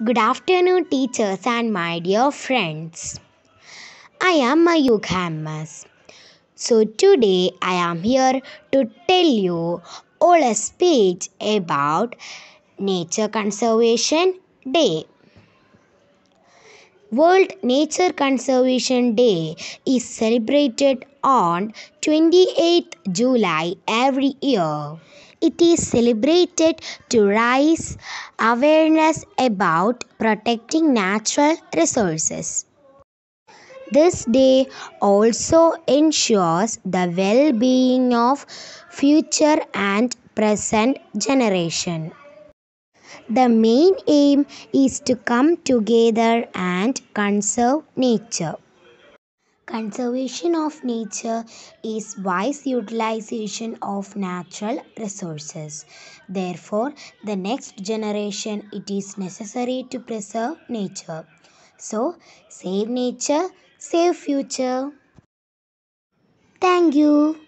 Good afternoon, teachers and my dear friends. I am Mayookha. So today I am here to tell you all a speech about Nature Conservation Day. World Nature Conservation Day is celebrated on 28th July every year. It is celebrated to raise awareness about protecting natural resources. This day also ensures the well being of future and present generation. The main aim is to come together and conserve nature. Conservation of nature is wise utilization of natural resources. Therefore, the next generation it is necessary to preserve nature. So, save nature, save future. Thank you.